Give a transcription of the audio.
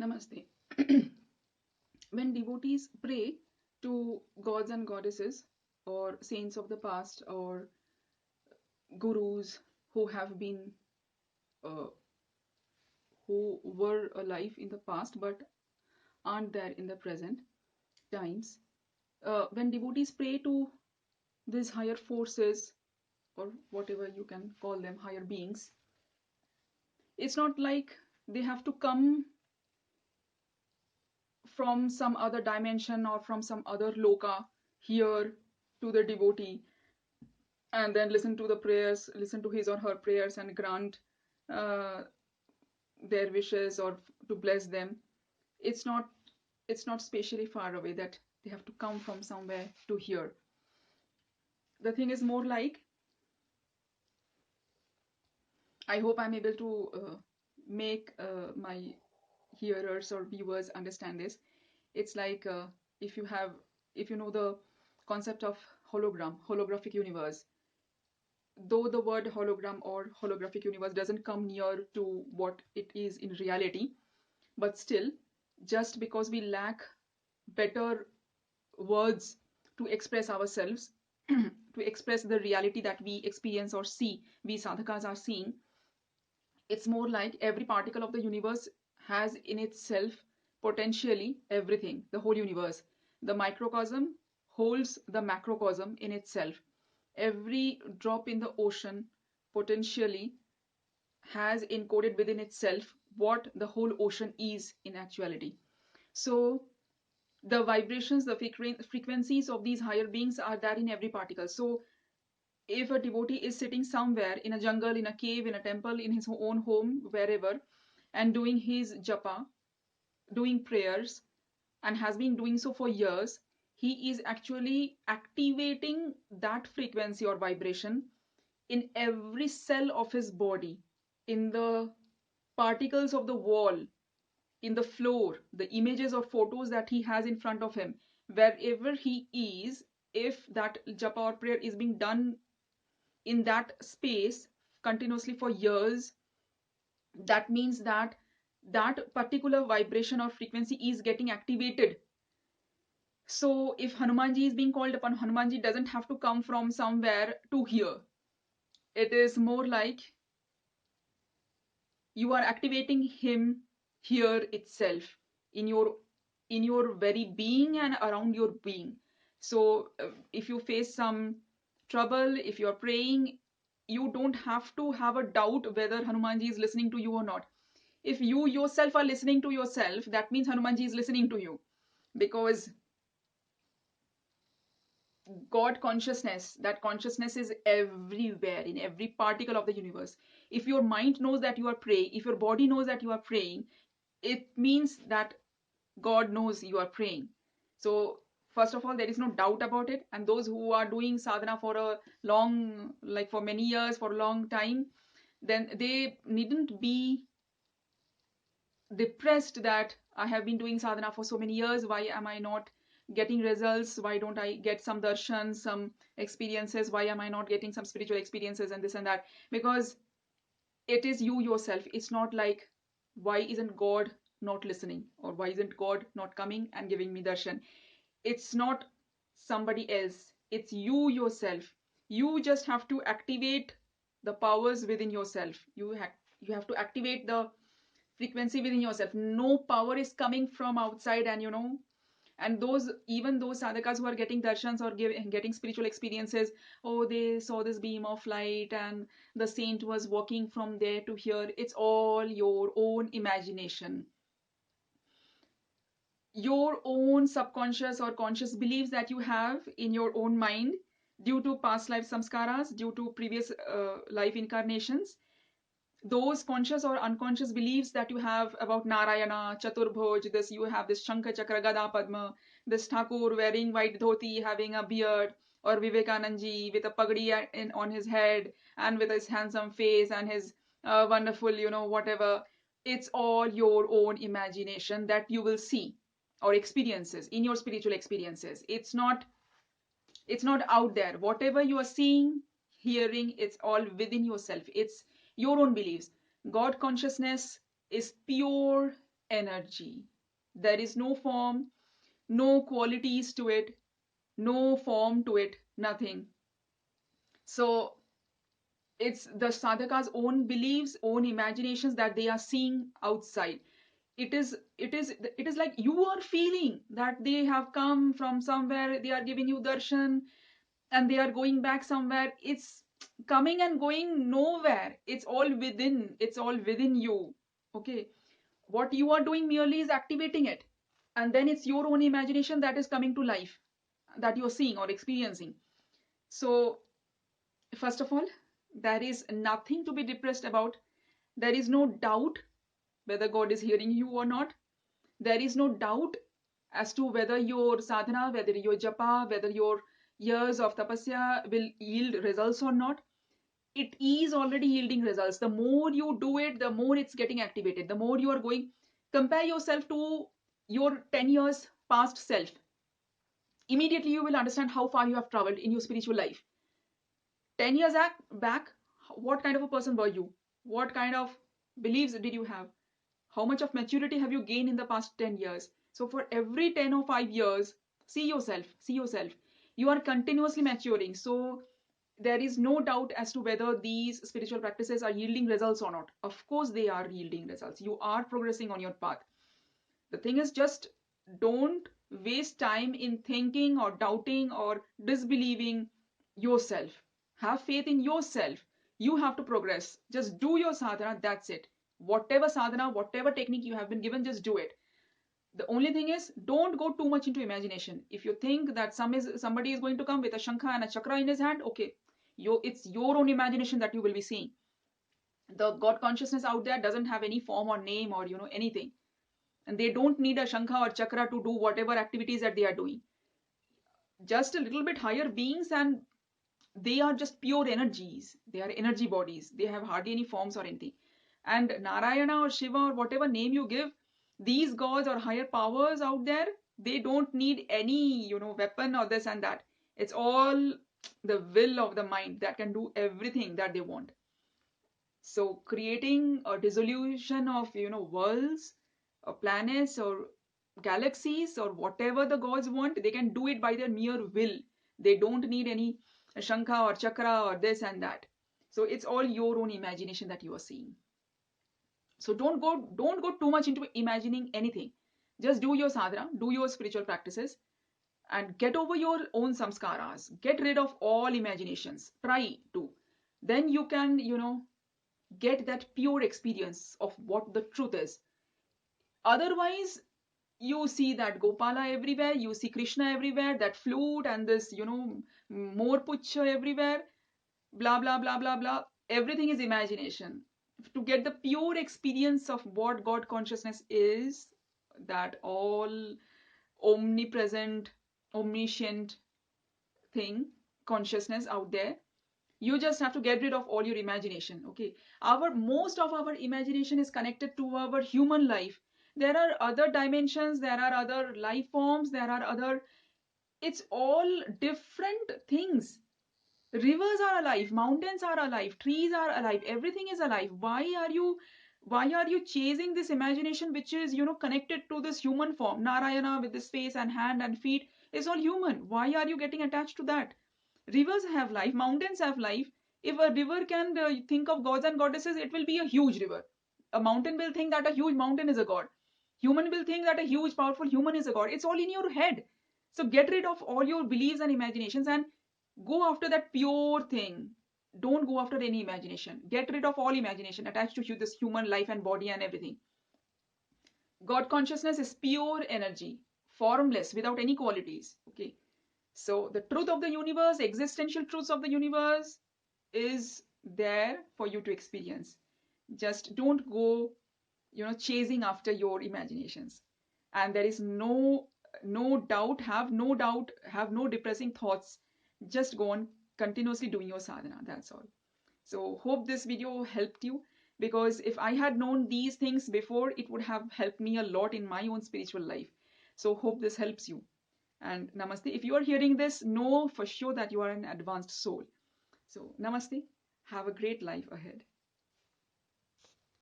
Namaste. When devotees pray to gods and goddesses, or saints of the past, or gurus who have been, uh, who were alive in the past but aren't there in the present times, when devotees pray to these higher forces, or whatever you can call them, higher beings, it's not like they have to come from some other dimension or from some other loka here to the devotee and then listen to the prayers, listen to his or her prayers and grant uh, their wishes or to bless them. It's not it's not spatially far away that they have to come from somewhere to hear. The thing is more like, I hope I'm able to make my hearers or viewers understand this. It's like, if you have if you know the concept of holographic universe, though the word hologram or holographic universe doesn't come near to what it is in reality, but still, just because we lack better words to express ourselves, to express the reality that we experience or see, we sadhakas are seeing, it's more like every particle of the universe has in itself potentially everything, the whole universe. The microcosm holds the macrocosm in itself. Every drop in the ocean potentially has encoded within itself what the whole ocean is in actuality. So the vibrations, the frequencies of these higher beings are there in every particle. So if a devotee is sitting somewhere in a jungle, in a cave, in a temple, in his own home, wherever, and doing his japa, doing prayers, and has been doing so for years, he is actually activating that frequency or vibration in every cell of his body, in the particles of the wall, in the floor, the images or photos that he has in front of him, wherever he is. If that japa or prayer is being done in that space continuously for years, that means that that particular vibration or frequency is getting activated. So if Hanumanji is being called upon, Hanumanji doesn't have to come from somewhere to here. It is more like you are activating him here itself, in your very being and around your being. So if you face some trouble, if you're praying, you don't have to have a doubt whether Hanumanji is listening to you or not. If you yourself are listening to yourself, that means Hanumanji is listening to you, because God consciousness, that consciousness is everywhere in every particle of the universe. If your mind knows that you are praying, if your body knows that you are praying, it means that God knows you are praying. So first of all, there is no doubt about it. And those who are doing sadhana for a long, like for many years, for a long time, then they needn't be depressed that I have been doing sadhana for so many years. Why am I not getting results? Why don't I get some darshan, some experiences? Why am I not getting some spiritual experiences and this and that? Because it is you yourself. It's not like, why isn't God not listening, or why isn't God not coming and giving me darshan? It's not somebody else. It's you yourself. You just have to activate the powers within yourself. You have to activate the frequency within yourself. No power is coming from outside. And those, even those sadhakas who are getting darshans or getting spiritual experiences, oh, they saw this beam of light and the saint was walking from there to here. It's all your own imagination, your own subconscious or conscious beliefs that you have in your own mind, due to past life samskaras, due to previous life incarnations. Those conscious or unconscious beliefs that you have about Narayana, Chaturbhoj, this, you have this Shankha Chakra Gada Padma, this Thakur wearing white dhoti, having a beard, or Vivekanandji with a pagdi on his head and with his handsome face and his wonderful, whatever. It's all your own imagination that you will see or experiences in your spiritual experiences. It's not out there. Whatever you are seeing, hearing, it's all within yourself. It's your own beliefs. God consciousness is pure, energy. There is no form, no qualities to it, no form to it, nothing. So it's the sadhaka's own beliefs, own imaginations that they are seeing outside. It is like you are feeling that they have come from somewhere, they are giving you darshan, and they are going back somewhere. It's coming and going nowhere. It's all within you. Okay, what you are doing merely is activating it, and then it's your own imagination that is coming to life, that you're seeing or experiencing. So first of all, there is nothing to be depressed about. There is no doubt whether God is hearing you or not. There is no doubt as to whether your sadhana, whether your japa, whether your years of tapasya will yield results or not. It is already yielding results. The more you do it, the more it's getting activated. The more you are going, compare yourself to your 10 years past self. Immediately you will understand how far you have traveled in your spiritual life. 10 years back, what kind of a person were you? What kind of beliefs did you have? How much of maturity have you gained in the past 10 years? So for every 10 or 5 years, see yourself. You are continuously maturing. So there is no doubt as to whether these spiritual practices are yielding results or not. Of course, they are yielding results. You are progressing on your path. The thing is, just don't waste time in thinking or doubting or disbelieving yourself. Have faith in yourself. You have to progress. Just do your sadhana, that's it. Whatever sadhana, whatever technique you have been given, just do it. The only thing is, don't go too much into imagination. If you think that somebody is going to come with a shankha and a chakra in his hand, okay, it's your own imagination that you will be seeing. The God consciousness out there doesn't have any form or name or anything, and they don't need a shankha or chakra to do whatever activities that they are doing. Just a little bit higher beings, and they are just pure energies. They are energy bodies. They have hardly any forms or anything. And Narayana or Shiva or whatever name you give, these gods or higher powers out there, they don't need any weapon or this and that. It's all the will of the mind that can do everything that they want. So creating a dissolution of worlds or planets or galaxies or whatever the gods want, they can do it by their mere will. They don't need any shankha or chakra or this and that. So it's all your own imagination that you are seeing. So don't go too much into imagining anything. Just do your sadhana, do your spiritual practices, and get over your own samskaras. Get rid of all imaginations. Try to. Then you can get that pure experience of what the truth is. Otherwise, you see that Gopala everywhere, you see Krishna everywhere, that flute and this more pucha everywhere, blah blah blah blah blah. Everything is imagination. To get the pure experience of what God consciousness is, that all omnipresent, omniscient thing, consciousness out there, you just have to get rid of all your imagination. Okay, our most of our imagination is connected to our human life. There are other dimensions, there are other life forms, there are other, it's all different things. Rivers are alive, mountains are alive, trees are alive, everything is alive. Why are you chasing this imagination which is connected to this human form? Narayana with this face and hand and feet is all human. Why are you getting attached to that? Rivers have life, mountains have life. If a river can think of gods and goddesses, it will be a huge river. A mountain will think that a huge mountain is a god. Human will think that a huge powerful human is a god. It's all in your head. So get rid of all your beliefs and imaginations and go after that pure thing. Don't go after any imagination. Get rid of all imagination attached to this human life and body and everything. God consciousness is pure energy, formless, without any qualities. Okay, so the truth of the universe, existential truths of the universe, is there for you to experience. Just don't go chasing after your imaginations. And there is no doubt, have no depressing thoughts. Just go on continuously doing your sadhana, that's all. So hope this video helped you, because if I had known these things before, it would have helped me a lot in my own spiritual life. So hope this helps you. And namaste. If you are hearing this, know for sure that you are an advanced soul. So namaste. Have a great life ahead.